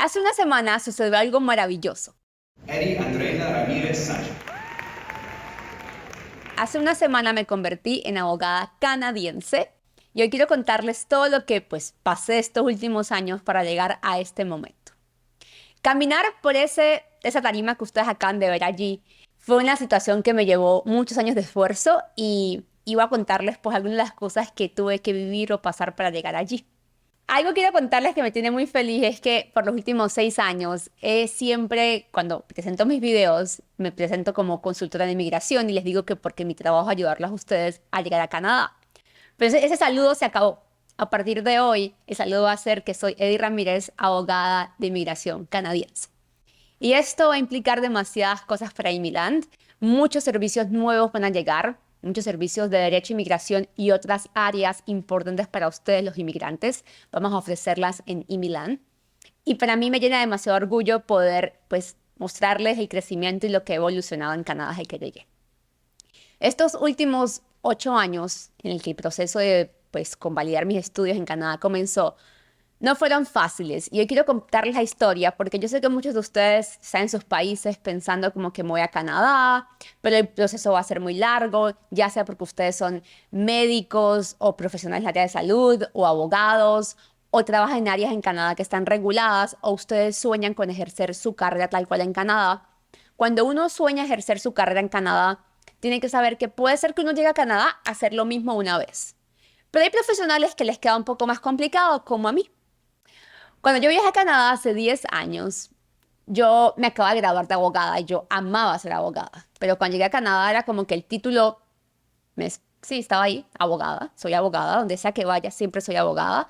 Hace una semana sucedió algo maravilloso. Eddie Andreina Ramírez Sánchez. Hace una semana me convertí en abogada canadiense y hoy quiero contarles todo lo que pasé estos últimos años para llegar a este momento. Caminar por esa tarima que ustedes acaban de ver allí fue una situación que me llevó muchos años de esfuerzo y iba a contarles algunas de las cosas que tuve que vivir o pasar para llegar allí. Algo que quiero contarles que me tiene muy feliz es que por los últimos 6 años siempre, cuando presento mis videos, me presento como consultora de inmigración y les digo que porque mi trabajo es ayudarlos a ustedes a llegar a Canadá. Pero ese saludo se acabó. A partir de hoy, el saludo va a ser que soy Eddie Ramírez, abogada de inmigración canadiense. Y esto va a implicar demasiadas cosas para Imiland. Muchos servicios nuevos van a llegar, muchos servicios de derecho, inmigración y otras áreas importantes para ustedes, los inmigrantes. Vamos a ofrecerlas en Imiland. Y para mí me llena demasiado orgullo poder, mostrarles el crecimiento y lo que he evolucionado en Canadá desde que llegué. Estos últimos 8 años en el que el proceso de, convalidar mis estudios en Canadá comenzó, no fueron fáciles y hoy quiero contarles la historia porque yo sé que muchos de ustedes están en sus países pensando como que me voy a Canadá, pero el proceso va a ser muy largo, ya sea porque ustedes son médicos o profesionales en el área de salud o abogados o trabajan en áreas en Canadá que están reguladas o ustedes sueñan con ejercer su carrera tal cual en Canadá. Cuando uno sueña ejercer su carrera en Canadá, tiene que saber que puede ser que uno llegue a Canadá a hacer lo mismo una vez. Pero hay profesionales que les queda un poco más complicado, como a mí. Cuando yo viajé a Canadá hace 10 años, yo me acababa de graduar de abogada y yo amaba ser abogada. Pero cuando llegué a Canadá era como que el título, sí, estaba ahí, abogada, soy abogada, donde sea que vaya siempre soy abogada,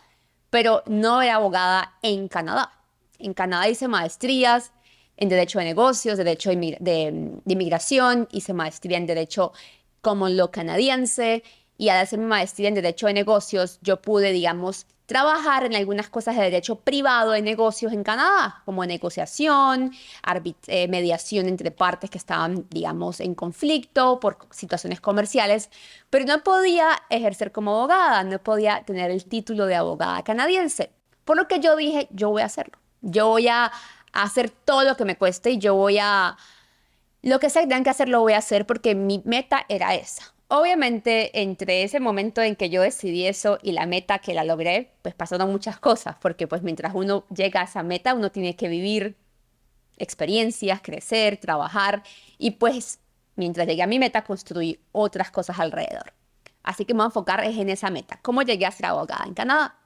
pero no era abogada en Canadá. En Canadá hice maestrías en Derecho de Negocios, de Inmigración, hice maestría en Derecho Common Law canadiense y al hacer mi maestría en Derecho de Negocios, yo pude, digamos, trabajar en algunas cosas de derecho privado de negocios en Canadá, como negociación, mediación entre partes que estaban, digamos, en conflicto por situaciones comerciales, pero no podía ejercer como abogada, no podía tener el título de abogada canadiense. Por lo que yo dije, yo voy a hacerlo. Yo voy a hacer todo lo que me cueste y yo voy a lo que sea que tengan que hacer, lo voy a hacer porque mi meta era esa. Obviamente, entre ese momento en que yo decidí eso y la meta que la logré, pues pasaron muchas cosas, porque pues mientras uno llega a esa meta, uno tiene que vivir experiencias, crecer, trabajar y pues mientras llegué a mi meta, construí otras cosas alrededor. Así que me voy a enfocar es en esa meta. ¿Cómo llegué a ser abogada en Canadá?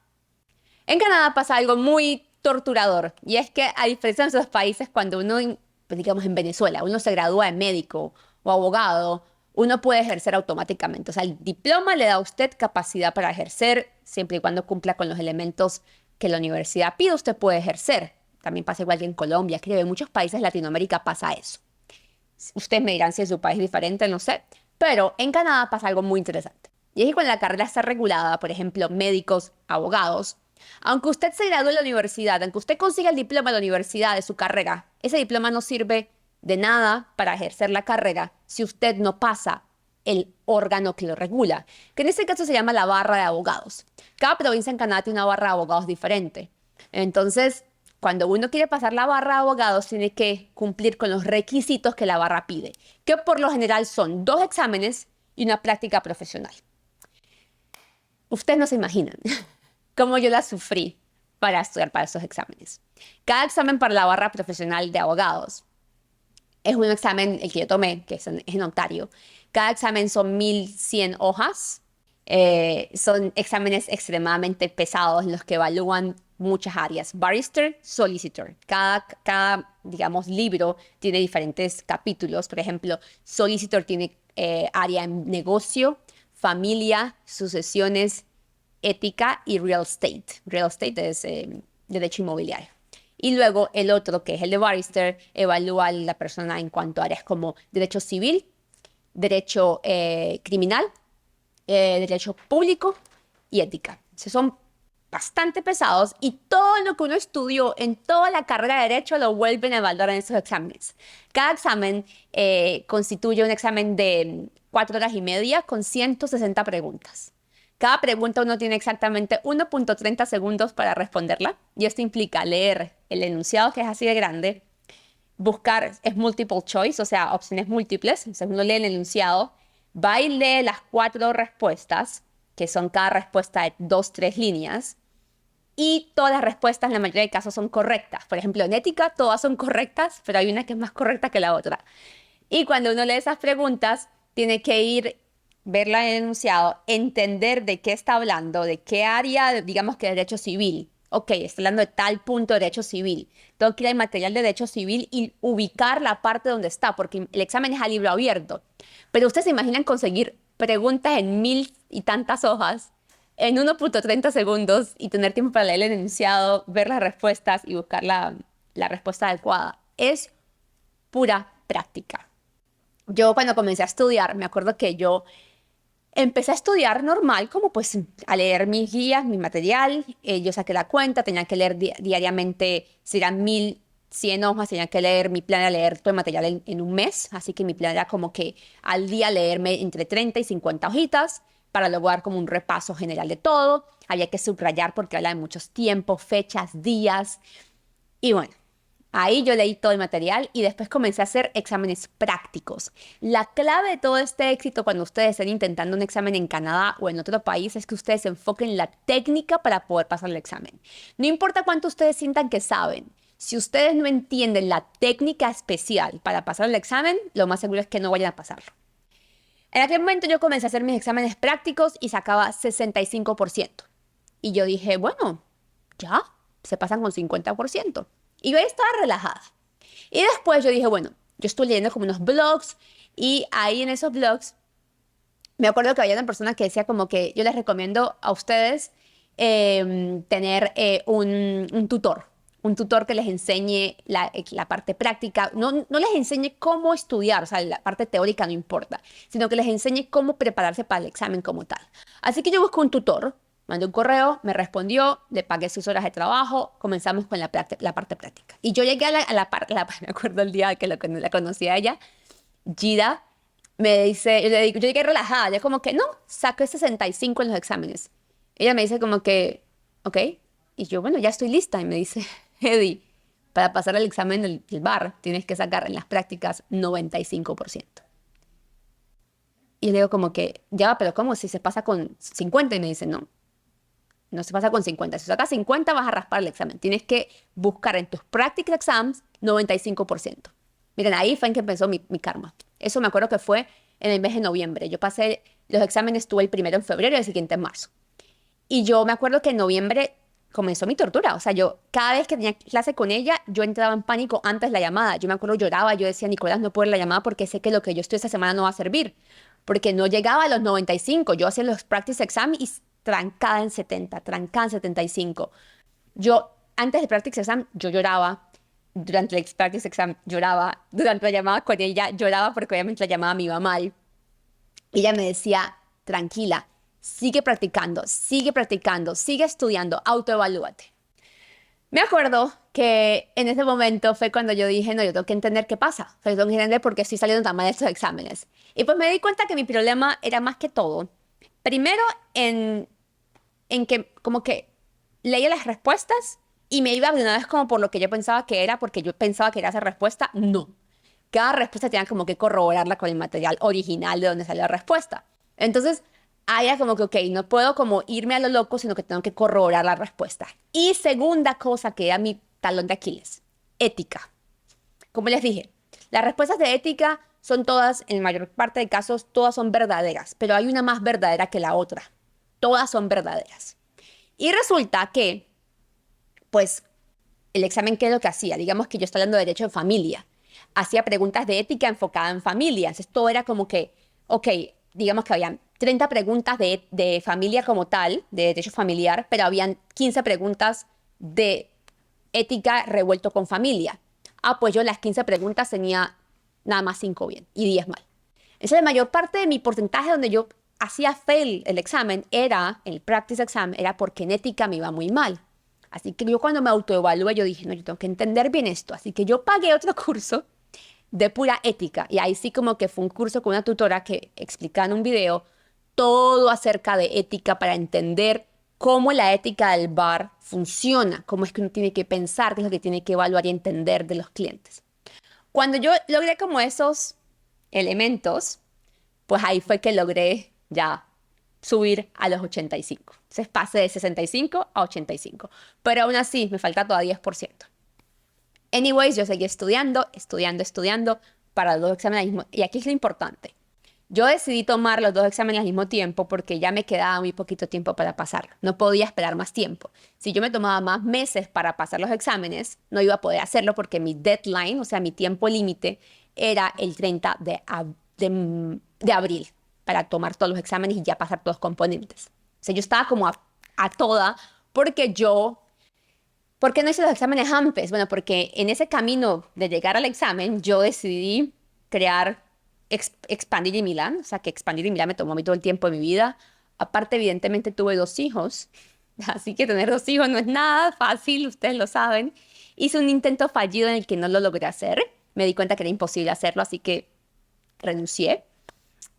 En Canadá pasa algo muy torturador y es que a diferencia de otros países, cuando uno, pues, digamos en Venezuela, uno se gradúa de médico o abogado, uno puede ejercer automáticamente. O sea, el diploma le da a usted capacidad para ejercer siempre y cuando cumpla con los elementos que la universidad pide, usted puede ejercer. También pasa igual que en Colombia, creo, en muchos países de Latinoamérica pasa eso. Ustedes me dirán si en su país es diferente, no sé, pero en Canadá pasa algo muy interesante. Y es que cuando la carrera está regulada, por ejemplo, médicos, abogados, aunque usted se gradúe en la universidad, aunque usted consiga el diploma de la universidad de su carrera, ese diploma no sirve de nada para ejercer la carrera si usted no pasa el órgano que lo regula, que en este caso se llama la barra de abogados. Cada provincia en Canadá tiene una barra de abogados diferente. Entonces, cuando uno quiere pasar la barra de abogados, tiene que cumplir con los requisitos que la barra pide, que por lo general son 2 exámenes y una práctica profesional. Ustedes no se imaginan cómo yo la sufrí para estudiar para esos exámenes. Cada examen para la barra profesional de abogados es un examen, el que yo tomé, que es en Ontario. Cada examen son 1100 hojas. Son exámenes extremadamente pesados en los que evalúan muchas áreas. Barrister, solicitor. Digamos, libro tiene diferentes capítulos. Por ejemplo, solicitor tiene área en negocio, familia, sucesiones, ética y real estate. Real estate es derecho inmobiliario. Y luego el otro, que es el de barrister, evalúa a la persona en cuanto a áreas como derecho civil, derecho criminal, derecho público y ética. Esos son bastante pesados y todo lo que uno estudió en toda la carrera de derecho lo vuelven a evaluar en esos exámenes. Cada examen constituye un examen de 4 horas y media con 160 preguntas. Cada pregunta uno tiene exactamente 1.30 segundos para responderla y esto implica leer el enunciado que es así de grande, buscar, es multiple choice, o sea, opciones múltiples, o sea, uno lee el enunciado, va y lee las 4 respuestas, que son cada respuesta de 2, 3 líneas, y todas las respuestas en la mayoría de casos son correctas. Por ejemplo, en ética todas son correctas, pero hay una que es más correcta que la otra. Y cuando uno lee esas preguntas, tiene que ir, verla en el enunciado, entender de qué está hablando, de qué área, digamos que de derecho civil. Ok, está hablando de tal punto de derecho civil. Tengo que ir al material de derecho civil y ubicar la parte donde está, porque el examen es a libro abierto. Pero ustedes se imaginan conseguir preguntas en 1000 y tantas hojas en 1.30 segundos y tener tiempo para leer el enunciado, ver las respuestas y buscar la respuesta adecuada. Es pura práctica. Yo cuando comencé a estudiar, me acuerdo que yo empecé a estudiar normal, como pues a leer mis guías, mi material. Yo saqué la cuenta, tenía que leer diariamente, si eran 1100 hojas, tenía que leer, mi plan era leer todo el material en un mes. Así que mi plan era como que al día leerme entre 30 y 50 hojitas para luego dar como un repaso general de todo. Había que subrayar porque habla de muchos tiempos, fechas, días. Y bueno, ahí yo leí todo el material y después comencé a hacer exámenes prácticos. La clave de todo este éxito cuando ustedes estén intentando un examen en Canadá o en otro país es que ustedes se enfoquen en la técnica para poder pasar el examen. No importa cuánto ustedes sientan que saben. Si ustedes no entienden la técnica especial para pasar el examen, lo más seguro es que no vayan a pasarlo. En aquel momento yo comencé a hacer mis exámenes prácticos y sacaba 65%. Y yo dije, bueno, ya, se pasan con 50%. Y yo ahí estaba relajada. Y después yo dije, bueno, yo estoy leyendo como unos blogs y ahí en esos blogs me acuerdo que había una persona que decía como que yo les recomiendo a ustedes tener un tutor que les enseñe la parte práctica, no les enseñe cómo estudiar, o sea, la parte teórica no importa, sino que les enseñe cómo prepararse para el examen como tal. Así que yo busqué un tutor, mandé un correo, me respondió, le pagué sus horas de trabajo, comenzamos con la parte práctica. Y yo llegué a la parte, me acuerdo el día que la conocí a ella, Gida, me dice, yo llegué relajada, yo como que, no, saqué 65 en los exámenes. Ella me dice como que, ok, y yo, bueno, ya estoy lista. Y me dice, Eddie, para pasar el examen del bar tienes que sacar en las prácticas 95%. Y yo le digo como que, ya, pero ¿cómo? Si se pasa con 50. Y me dice, no, no se pasa con 50. Si sacas 50 vas a raspar el examen. Tienes que buscar en tus practical exams 95%. Miren, ahí fue en que empezó mi karma. Eso me acuerdo que fue en el mes de noviembre. Yo pasé los exámenes, tuve el primero en febrero y el siguiente en marzo. Y yo me acuerdo que en noviembre comenzó mi tortura. O sea, yo cada vez que tenía clase con ella, yo entraba en pánico antes de la llamada. Yo me acuerdo lloraba, yo decía, Nicolás, no puedo ir a la llamada porque sé que lo que yo estoy esta semana no va a servir. Porque no llegaba a los 95. Yo hacía los practice exam y trancada en 70, trancada en 75. Yo, antes del practice exam, yo lloraba. Durante el practice exam lloraba. Durante la llamada con ella lloraba porque obviamente la llamada me iba mal. Ella me decía, tranquila, sigue practicando, sigue estudiando, autoevalúate. Me acuerdo que en ese momento fue cuando yo dije, no, yo tengo que entender qué pasa. O sea, yo tengo que entender por qué estoy saliendo tan mal de estos exámenes. Y pues me di cuenta que mi problema era más que todo. Primero, en que como que leía las respuestas y me iba de una vez como por lo que yo pensaba que era, porque yo pensaba que era esa respuesta. No. Cada respuesta tenía como que corroborarla con el material original de donde salió la respuesta. Entonces, ahí era como que, ok, no puedo como irme a lo loco, sino que tengo que corroborar la respuesta. Y segunda cosa que era mi talón de Aquiles, ética. Como les dije, las respuestas de ética son todas, en la mayor parte de casos, todas son verdaderas, pero hay una más verdadera que la otra. Todas son verdaderas. Y resulta que, pues, el examen, ¿qué es lo que hacía? Digamos que yo estoy hablando de derecho de familia. Hacía preguntas de ética enfocadas en familia. Entonces, todo era como que, ok, digamos que habían 30 preguntas de familia como tal, de derecho familiar, pero habían 15 preguntas de ética revuelto con familia. Ah, pues yo las 15 preguntas tenía nada más 5 bien y 10 mal. Entonces, la mayor parte de mi porcentaje donde yo hacía fail el examen era, el practice exam, era porque en ética me iba muy mal. Así que yo cuando me autoevalué, yo dije, no, yo tengo que entender bien esto. Así que yo pagué otro curso de pura ética. Y ahí sí como que fue un curso con una tutora que explicaba en un video todo acerca de ética para entender cómo la ética del bar funciona, cómo es que uno tiene que pensar, qué es lo que tiene que evaluar y entender de los clientes. Cuando yo logré como esos elementos, pues ahí fue que logré ya subir a los 85. Entonces pasé de 65 a 85. Pero aún así me falta todavía 10%. Anyways, yo seguí estudiando para los dos exámenes al mismo. Y aquí es lo importante. Yo decidí tomar los dos exámenes al mismo tiempo porque ya me quedaba muy poquito tiempo para pasarlo. No podía esperar más tiempo. Si yo me tomaba más meses para pasar los exámenes, no iba a poder hacerlo porque mi deadline, o sea, mi tiempo límite, era el 30 de abril para tomar todos los exámenes y ya pasar todos los componentes. O sea, yo estaba como a toda porque ¿por qué no hice los exámenes antes? Bueno, porque en ese camino de llegar al examen, yo decidí crear Expandir y Milán. O sea, que Expandir y Milán me tomó a mí todo el tiempo de mi vida. Aparte, evidentemente, tuve 2 hijos. Así que tener 2 hijos no es nada fácil, ustedes lo saben. Hice un intento fallido en el que no lo logré hacer. Me di cuenta que era imposible hacerlo, así que renuncié.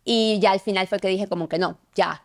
Y ya al final fue que dije como que no, ya,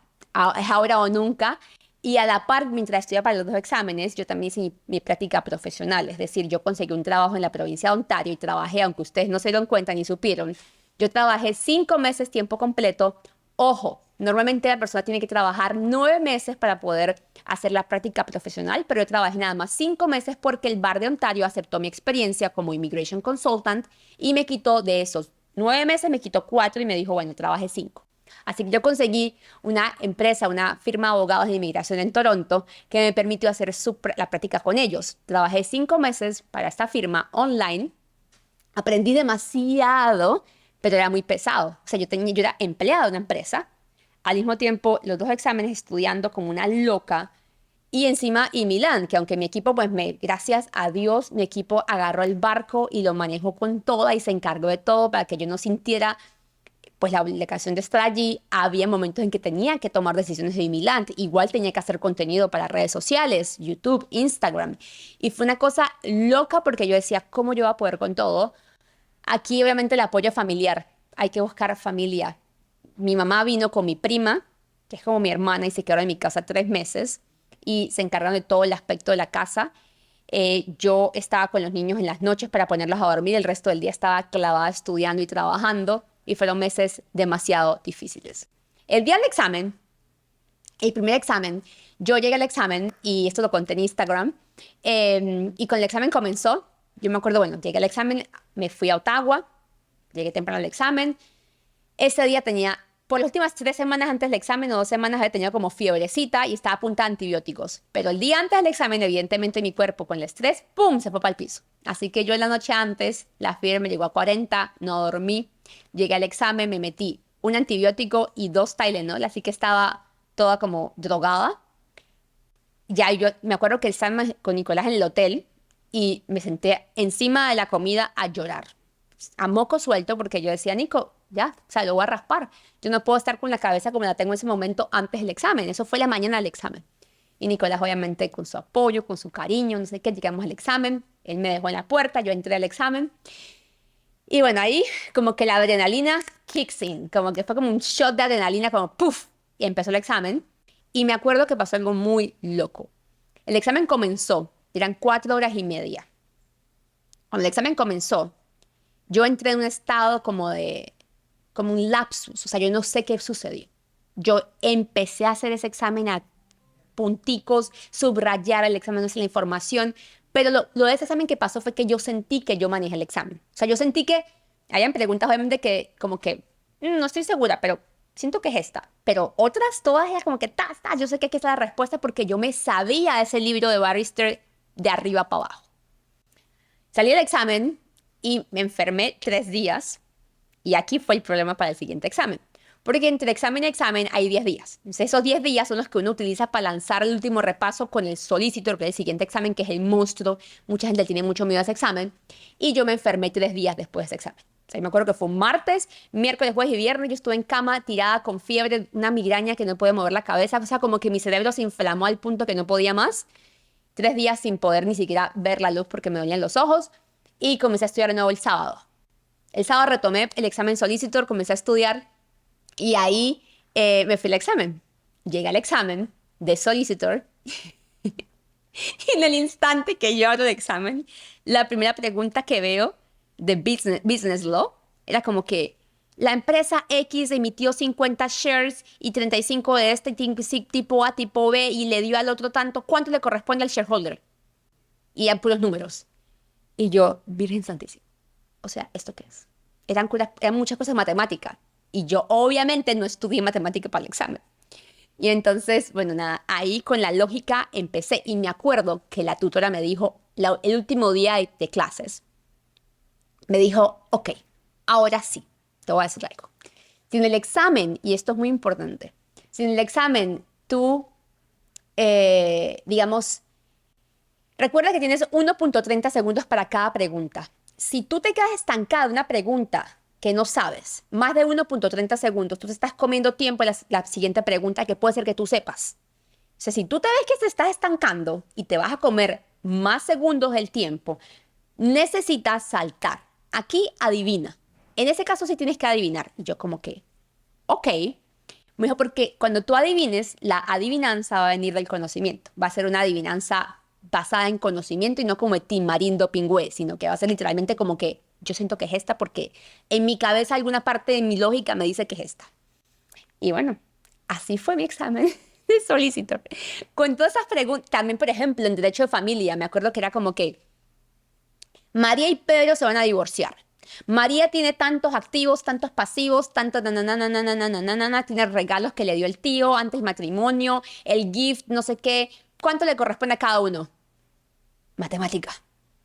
es ahora o nunca. Y a la par, mientras estudiaba para los dos exámenes, yo también hice mi práctica profesional. Es decir, yo conseguí un trabajo en la provincia de Ontario y trabajé, aunque ustedes no se dieron cuenta ni supieron, yo trabajé 5 meses tiempo completo. Ojo, normalmente la persona tiene que trabajar 9 meses para poder hacer la práctica profesional, pero yo trabajé nada más 5 meses porque el bar de Ontario aceptó mi experiencia como immigration consultant y me quitó de esos 9 meses, me quitó 4 y me dijo, bueno, trabajé 5. Así que yo conseguí una empresa, una firma de abogados de inmigración en Toronto que me permitió hacer la práctica con ellos. Trabajé 5 meses para esta firma online, aprendí demasiado, pero era muy pesado. O sea, yo era empleada de una empresa, al mismo tiempo los dos exámenes estudiando como una loca y encima y Milán, que aunque mi equipo, pues gracias a Dios, mi equipo agarró el barco y lo manejó con toda y se encargó de todo para que yo no sintiera pues la obligación de estar allí. Había momentos en que tenía que tomar decisiones de Milán. Igual tenía que hacer contenido para redes sociales, YouTube, Instagram. Y fue una cosa loca porque yo decía, ¿cómo yo voy a poder con todo? Aquí obviamente el apoyo familiar. Hay que buscar familia. Mi mamá vino con mi prima, que es como mi hermana, y se quedó en mi casa 3 meses y se encargaron de todo el aspecto de la casa. Yo estaba con los niños en las noches para ponerlos a dormir, el resto del día estaba clavada estudiando y trabajando y fueron meses demasiado difíciles. El día del examen, el primer examen, yo llegué al examen y esto lo conté en Instagram y con el examen comenzó, yo me acuerdo, bueno, llegué al examen, me fui a Ottawa, llegué temprano al examen, ese día tenía, por las últimas 3 semanas antes del examen o 2 semanas había tenido como fiebrecita y estaba a punta de antibióticos. Pero el día antes del examen, evidentemente mi cuerpo con el estrés, ¡pum!, se fue para el piso. Así que yo en la noche antes, la fiebre me llegó a 40, no dormí. Llegué al examen, me metí un antibiótico y 2 Tylenol, así que estaba toda como drogada. Ya yo me acuerdo que estábamos con Nicolás en el hotel y me senté encima de la comida a llorar a moco suelto porque yo decía, Nico, ya, o sea, lo voy a raspar. Yo no puedo estar con la cabeza como la tengo en ese momento antes del examen. Eso fue la mañana del examen. Y Nicolás, obviamente, con su apoyo, con su cariño, no sé qué, llegamos al examen. Él me dejó en la puerta, yo entré al examen. Y bueno, ahí como que la adrenalina kicks in, como que fue como un shot de adrenalina, como puff, y empezó el examen. Y me acuerdo que pasó algo muy loco. El examen comenzó, eran 4 horas y media. Cuando el examen comenzó, yo entré en un estado como un lapsus, o sea, yo no sé qué sucedió. Yo empecé a hacer ese examen a punticos, subrayar el examen, no sé, la información, pero lo de ese examen que pasó fue que yo sentí que yo manejé el examen. O sea, yo sentí que, hayan preguntas obviamente que como que, no estoy segura, pero siento que es esta. Pero otras todas eran como que, yo sé que aquí está la respuesta porque yo me sabía ese libro de Barrister de arriba para abajo. Salí del examen y me enfermé 3 días. Y aquí fue el problema para el siguiente examen. Porque entre examen y examen hay 10 días. Entonces, esos 10 días son los que uno utiliza para lanzar el último repaso con el solicitor, que es el siguiente examen, que es el monstruo. Mucha gente tiene mucho miedo a ese examen. Y yo me enfermé 3 días después de ese examen. O sea, me acuerdo que fue un martes, miércoles, jueves y viernes. Yo estuve en cama, tirada, con fiebre, una migraña que no puede mover la cabeza. O sea, como que mi cerebro se inflamó al punto que no podía más. 3 días sin poder ni siquiera ver la luz porque me dolían los ojos. Y comencé a estudiar de nuevo el sábado. El sábado retomé el examen solicitor, comencé a estudiar y ahí Me fui al examen. Llegué al examen de solicitor y en el instante que yo abro el examen, la primera pregunta que veo de business law era como que la empresa X emitió 50 shares y 35 de este tipo A, tipo B y le dio al otro tanto. ¿Cuánto le corresponde al shareholder? Y eran puros números. Y yo, Virgen Santísima. O sea, ¿esto qué es? Eran muchas cosas matemáticas. Y yo obviamente no estudié matemática para el examen. Y entonces, bueno, nada, ahí con la lógica empecé. Y me acuerdo que la tutora me dijo, el último día de clases, me dijo, ok, ahora sí, te voy a decir algo. Si en el examen, y esto es muy importante, si en el examen tú, digamos, recuerda que tienes 1.30 segundos para cada pregunta. Si tú te quedas estancada en una pregunta que no sabes, más de 1.30 segundos, tú te estás comiendo tiempo en la siguiente pregunta que puede ser que tú sepas. O sea, si tú te ves que te estás estancando y te vas a comer más segundos del tiempo, necesitas saltar. Aquí adivina. En ese caso sí tienes que adivinar. Y yo como que, ok. Me dijo, porque cuando tú adivines, la adivinanza va a venir del conocimiento. Va a ser una adivinanza basada en conocimiento y no como de Timarindo Pingüe, sino que va a ser literalmente como que yo siento que es esta porque en mi cabeza alguna parte de mi lógica me dice que es esta. Y bueno, así fue mi examen de solicitor. Con todas esas preguntas, también por ejemplo en derecho de familia, me acuerdo que era como que María y Pedro se van a divorciar. María tiene tantos activos, tantos pasivos, tantos tiene regalos que le dio el tío antes del matrimonio, el gift, no sé qué. ¿Cuánto le corresponde a cada uno? Matemática.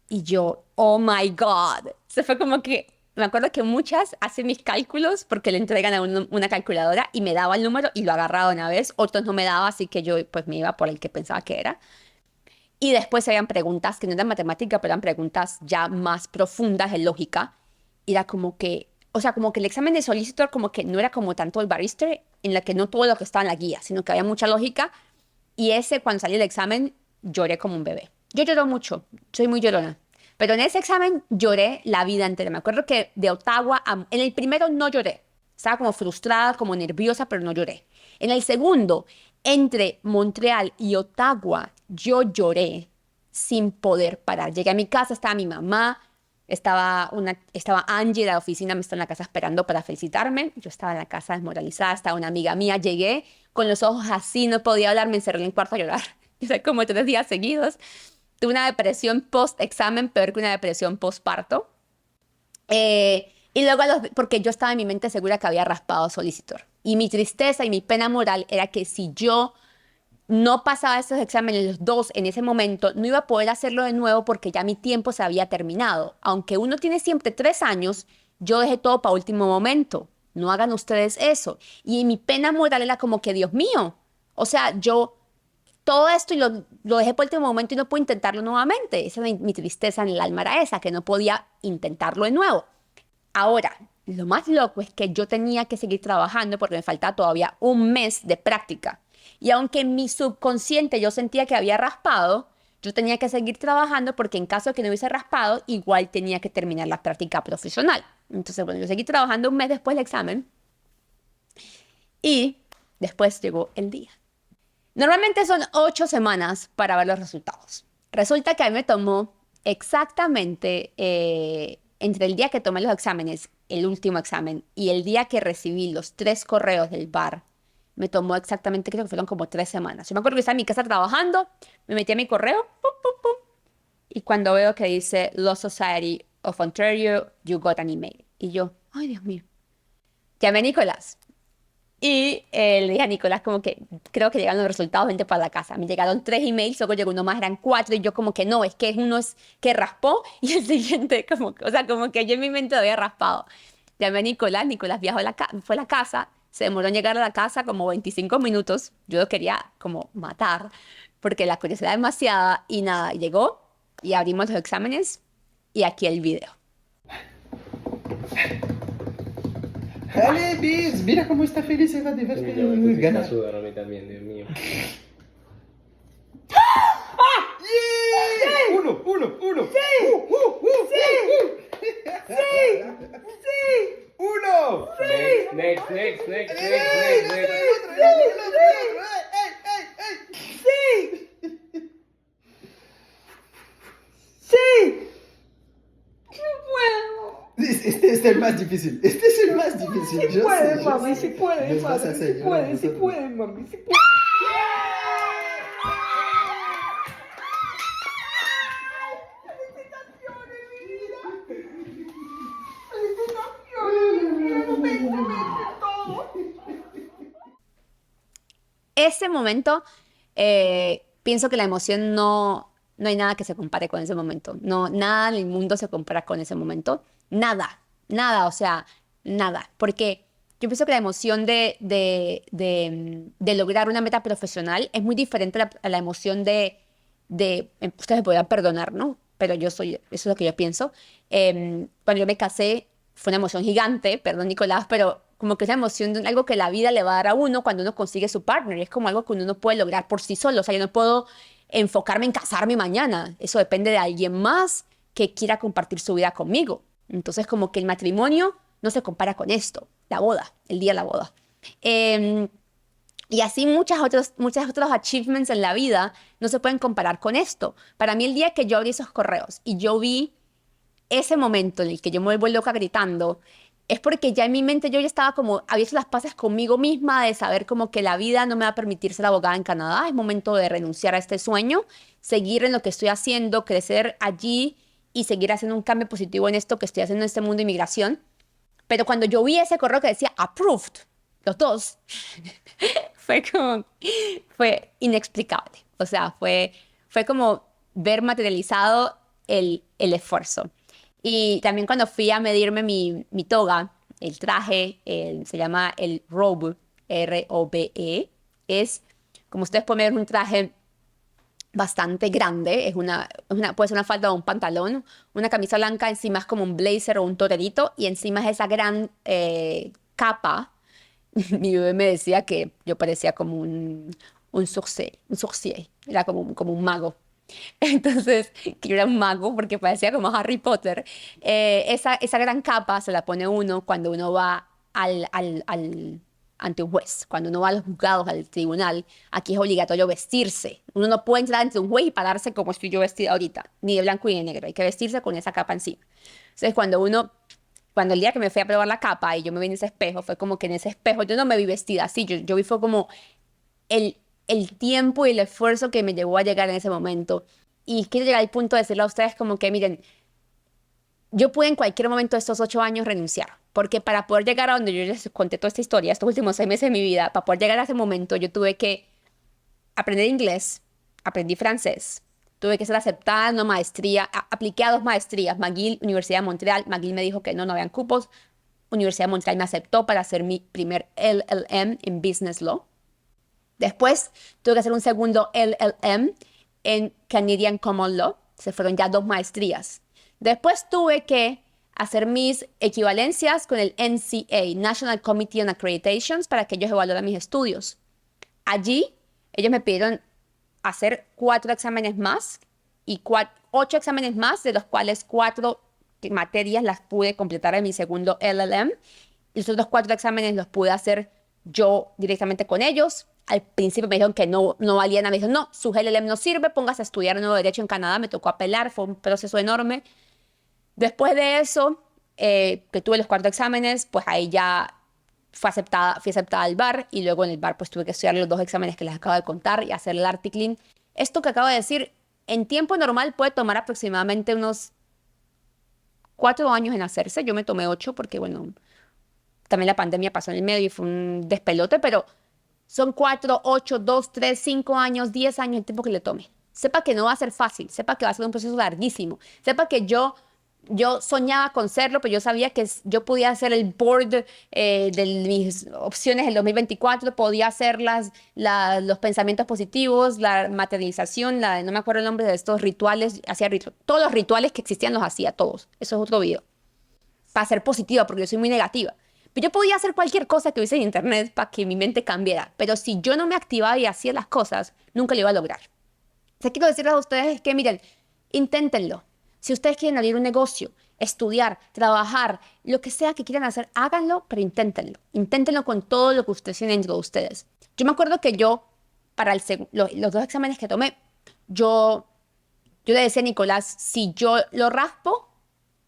Y yo, oh my God. Se fue como que, me acuerdo que muchas hacen mis cálculos porque le entregan a uno una calculadora y me daba el número y lo agarraba una vez, otros no me daba, así que yo pues me iba por el que pensaba que era. Y después habían preguntas que no eran matemática, pero eran preguntas ya más profundas en lógica. Y era como que, o sea, como que el examen de solicitor como que no era como tanto el barrister, en la que no todo lo que estaba en la guía, sino que había mucha lógica. Y ese, cuando salí del examen, lloré como un bebé. Yo lloro mucho, soy muy llorona. Pero en ese examen lloré la vida entera. Me acuerdo que de Ottawa, en el primero no lloré. Estaba como frustrada, como nerviosa, pero no lloré. En el segundo, entre Montreal y Ottawa, yo lloré sin poder parar. Llegué a mi casa, estaba mi mamá, estaba Angie de la oficina, me está en la casa esperando para felicitarme. Yo estaba en la casa desmoralizada, estaba una amiga mía. Llegué con los ojos así, no podía hablar, me encerré en el cuarto a llorar. O sea, como 3 días seguidos. Tuve una depresión post-examen, peor que una depresión post-parto. Y luego, porque yo estaba en mi mente segura que había raspado solicitor. Y mi tristeza y mi pena moral era que si yo no pasaba esos exámenes, los dos en ese momento, no iba a poder hacerlo de nuevo porque ya mi tiempo se había terminado. Aunque uno tiene siempre 3 años, yo dejé todo para último momento. No hagan ustedes eso. Y mi pena moral era como que, Dios mío, o sea, yo todo esto y lo dejé por último momento y no puedo intentarlo nuevamente. Esa es mi tristeza en el alma era esa, que no podía intentarlo de nuevo. Ahora, lo más loco es que yo tenía que seguir trabajando porque me faltaba todavía un mes de práctica. Y aunque en mi subconsciente yo sentía que había raspado, yo tenía que seguir trabajando porque en caso de que no hubiese raspado, igual tenía que terminar la práctica profesional. Entonces, bueno, yo seguí trabajando un mes después del examen y después llegó el día. Normalmente son 8 semanas para ver los resultados. Resulta que a mí me tomó exactamente entre el día que tomé los exámenes, el último examen, y el día que recibí los 3 correos del bar, me tomó exactamente, creo que fueron como 3 semanas. Yo me acuerdo que estaba en mi casa trabajando, me metí a mi correo, pum, pum, pum, y cuando veo que dice Law Society of Ontario, you got an email. Y yo, ay Dios mío. Llamé a Nicolás. Y le dije a Nicolás como que creo que llegaron los resultados, vente para la casa. Me llegaron 3 emails, luego llegó uno más, eran 4 y yo como que no, es que uno es que raspó y el siguiente como, o sea, como que yo en mi mente lo había raspado. Llamé a Nicolás, Nicolás viajó fue a la casa, se demoró en llegar a la casa como 25 minutos, yo lo quería como matar porque la curiosidad es demasiada y nada, llegó y abrimos los exámenes y aquí el video. Dale, Bis, mira cómo está feliz de ver que Está sudando a mí también, Dios mío. ¡Yeah! ¡Uno! ¡Sí! ¡Sí! ¡Uno! Next. Este es el más difícil. Este es el más difícil. Sí puede, mami, sí puede, Nos vas a mami, sí hacer puede, llorar sí nosotros. puede, mami, sí puede. Ese momento, pienso que la emoción no hay nada que se compare con ese momento. No, nada en el mundo se compara con ese momento. Nada, nada, o sea, nada. Porque yo pienso que la emoción de lograr una meta profesional es muy diferente a la emoción ustedes me podrán perdonar, ¿no? Pero eso es lo que yo pienso. Cuando yo me casé, fue una emoción gigante, perdón Nicolás, pero como que es la emoción de algo que la vida le va a dar a uno cuando uno consigue su partner. Es como algo que uno no puede lograr por sí solo. O sea, yo no puedo enfocarme en casarme mañana. Eso depende de alguien más que quiera compartir su vida conmigo. Entonces, como que el matrimonio no se compara con esto, la boda, el día de la boda. Y así muchos otros achievements en la vida no se pueden comparar con esto. Para mí, el día que yo abrí esos correos y yo vi ese momento en el que yo me vuelvo loca gritando, es porque ya en mi mente yo ya estaba como, había hecho las paces conmigo misma de saber como que la vida no me va a permitir ser abogada en Canadá, es momento de renunciar a este sueño, seguir en lo que estoy haciendo, crecer allí y seguir haciendo un cambio positivo en esto que estoy haciendo en este mundo de inmigración. Pero cuando yo vi ese correo que decía approved, los dos, fue inexplicable. O sea, fue como ver materializado el esfuerzo. Y también cuando fui a medirme mi toga, el traje, se llama el robe, R-O-B-E, es, como ustedes pueden ver, un traje bastante grande, puede ser una falda o un pantalón, una camisa blanca, encima es como un blazer o un torerito, y encima es esa gran capa. Mi bebé me decía que yo parecía como un sorcier, era como un mago. Entonces, que yo era un mago porque parecía como Harry Potter. Esa gran capa se la pone uno cuando uno va ante un juez, cuando uno va a los juzgados, al tribunal. Aquí es obligatorio vestirse. Uno no puede entrar ante un juez y pararse como estoy yo vestida ahorita, ni de blanco ni de negro. Hay que vestirse con esa capa encima. Entonces, cuando el día que me fui a probar la capa y yo me vi en ese espejo, fue como que en ese espejo yo no me vi vestida así, yo vi fue como el, el tiempo y el esfuerzo que me llevó a llegar en ese momento. Y quiero llegar al punto de decirle a ustedes como que, miren, yo pude en cualquier momento de estos 8 años renunciar, porque para poder llegar a donde yo les conté toda esta historia, estos últimos 6 meses de mi vida, para poder llegar a ese momento, yo tuve que aprender inglés, aprendí francés, tuve que ser aceptada en una maestría, apliqué a 2 maestrías, McGill, Universidad de Montreal. McGill me dijo que no habían cupos. Universidad de Montreal me aceptó para hacer mi primer LLM en Business Law. Después tuve que hacer un segundo LLM en Canadian Common Law. Se fueron ya 2 maestrías. Después tuve que hacer mis equivalencias con el NCA, National Committee on Accreditations, para que ellos evaluaran mis estudios. Allí ellos me pidieron hacer 4 exámenes más y 8 exámenes más, de los cuales 4 materias las pude completar en mi segundo LLM. Y los otros 4 exámenes los pude hacer yo directamente con ellos. Al principio me dijeron que no valían nada. Me dijeron, no, su LLM no sirve, póngase a estudiar nuevo derecho en Canadá. Me tocó apelar, fue un proceso enorme. Después de eso, que tuve los 4 exámenes, pues ahí ya fui aceptada al bar, y luego en el bar pues tuve que estudiar los 2 exámenes que les acabo de contar y hacer el articling. Esto que acabo de decir, en tiempo normal puede tomar aproximadamente unos 4 años en hacerse. Yo me tomé 8 porque, bueno, también la pandemia pasó en el medio y fue un despelote, pero son 4, 8, 2, 3, 5 años, 10 años el tiempo que le tome. Sepa que no va a ser fácil, sepa que va a ser un proceso larguísimo, sepa que yo soñaba con serlo, pero yo sabía que yo podía hacer el board de mis opciones en 2024, podía hacer los pensamientos positivos, la materialización, no me acuerdo el nombre de estos rituales, todos los rituales que existían los hacía, todos. Eso es otro video. Para ser positiva, porque yo soy muy negativa. Pero yo podía hacer cualquier cosa que hubiese en internet para que mi mente cambiara, pero si yo no me activaba y hacía las cosas, nunca lo iba a lograr. O sea, quiero decirles a ustedes que, miren, inténtenlo. Si ustedes quieren abrir un negocio, estudiar, trabajar, lo que sea que quieran hacer, háganlo, pero inténtenlo. Inténtenlo con todo lo que ustedes tienen dentro de ustedes. Yo me acuerdo que para los 2 exámenes que tomé, yo le decía a Nicolás, si yo lo raspo,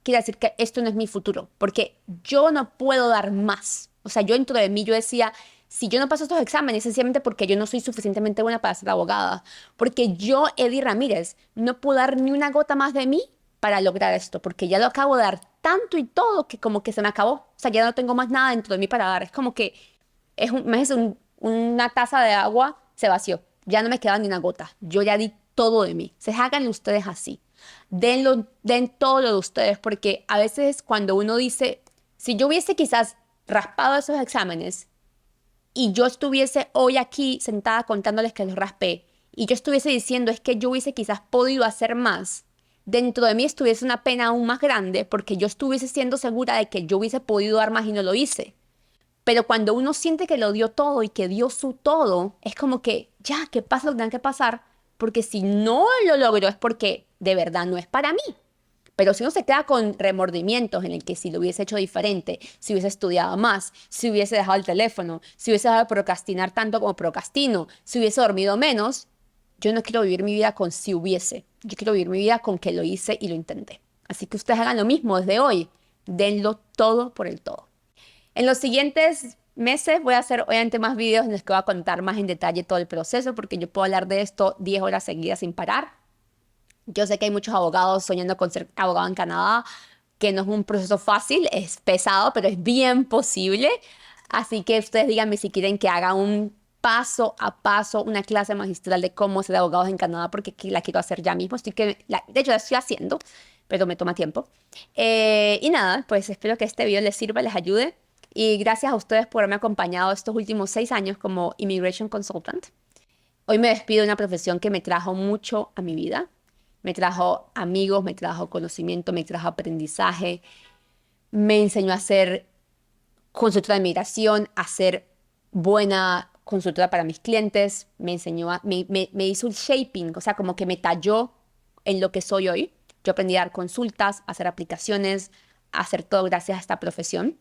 quiere decir que esto no es mi futuro, porque yo no puedo dar más. O sea, yo dentro de mí yo decía, si yo no paso estos exámenes, es sencillamente porque yo no soy suficientemente buena para ser abogada, porque yo, Eddie Ramírez, no puedo dar ni una gota más de mí para lograr esto, porque ya lo acabo de dar tanto y todo que como que se me acabó. O sea, ya no tengo más nada dentro de mí para dar. Es como que una taza de agua se vació. Ya no me queda ni una gota. Yo ya di todo de mí. Entonces háganlo ustedes así. Den todo lo de ustedes, porque a veces cuando uno dice, si yo hubiese quizás raspado esos exámenes y yo estuviese hoy aquí sentada contándoles que los raspé y yo estuviese diciendo es que yo hubiese quizás podido hacer más, dentro de mí estuviese una pena aún más grande porque yo estuviese siendo segura de que yo hubiese podido dar más y no lo hice. Pero cuando uno siente que lo dio todo y que dio su todo, es como que ya, que pasa lo que tenga que pasar, porque si no lo logro es porque de verdad no es para mí. Pero si uno se queda con remordimientos en el que si lo hubiese hecho diferente, si hubiese estudiado más, si hubiese dejado el teléfono, si hubiese dejado de procrastinar tanto como procrastino, si hubiese dormido menos, yo no quiero vivir mi vida con si hubiese. Yo quiero vivir mi vida con que lo hice y lo intenté. Así que ustedes hagan lo mismo desde hoy. Denlo todo por el todo. En los siguientes meses voy a hacer obviamente más videos en los que voy a contar más en detalle todo el proceso, porque yo puedo hablar de esto 10 horas seguidas sin parar. Yo sé que hay muchos abogados soñando con ser abogado en Canadá, que no es un proceso fácil, es pesado, pero es bien posible. Así que ustedes díganme si quieren que haga un paso a paso, una clase magistral de cómo ser abogados en Canadá, porque la quiero hacer ya mismo. De hecho, la estoy haciendo, pero me toma tiempo. Y nada, pues espero que este video les sirva, les ayude. Y gracias a ustedes por haberme acompañado estos últimos 6 años como Immigration Consultant. Hoy me despido de una profesión que me trajo mucho a mi vida. Me trajo amigos, me trajo conocimiento, me trajo aprendizaje, me enseñó a ser consultora de migración, a ser buena consultora para mis clientes, me hizo un shaping, o sea, como que me talló en lo que soy hoy. Yo aprendí a dar consultas, a hacer aplicaciones, a hacer todo gracias a esta profesión.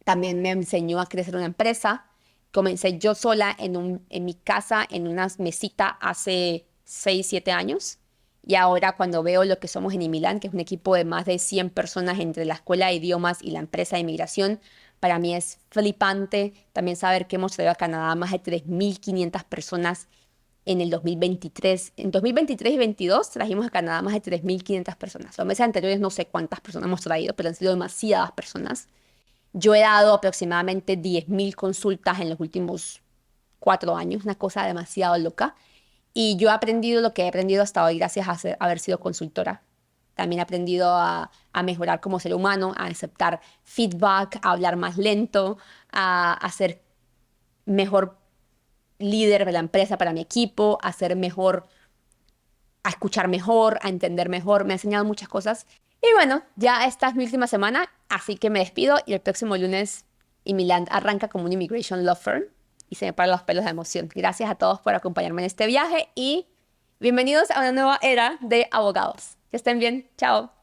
También me enseñó a crecer una empresa. Comencé yo sola en mi casa, en una mesita hace 6, 7 años. Y ahora cuando veo lo que somos en Imilán, que es un equipo de más de 100 personas entre la escuela de idiomas y la empresa de inmigración, para mí es flipante también saber que hemos traído a Canadá más de 3.500 personas en el 2023. En 2023 y 2022 trajimos a Canadá más de 3.500 personas. Los meses anteriores no sé cuántas personas hemos traído, pero han sido demasiadas personas. Yo he dado aproximadamente 10.000 consultas en los últimos 4 años, una cosa demasiado loca. Y yo he aprendido lo que he aprendido hasta hoy gracias a haber sido consultora. También he aprendido a mejorar como ser humano, a aceptar feedback, a hablar más lento, a ser mejor líder de la empresa para mi equipo, a ser mejor, a escuchar mejor, a entender mejor. Me ha enseñado muchas cosas. Y bueno, ya esta es mi última semana, así que me despido y el próximo lunes Imilán arranca como un Immigration Law Firm y se me paran los pelos de emoción. Gracias a todos por acompañarme en este viaje y bienvenidos a una nueva era de abogados. Que estén bien. Chao.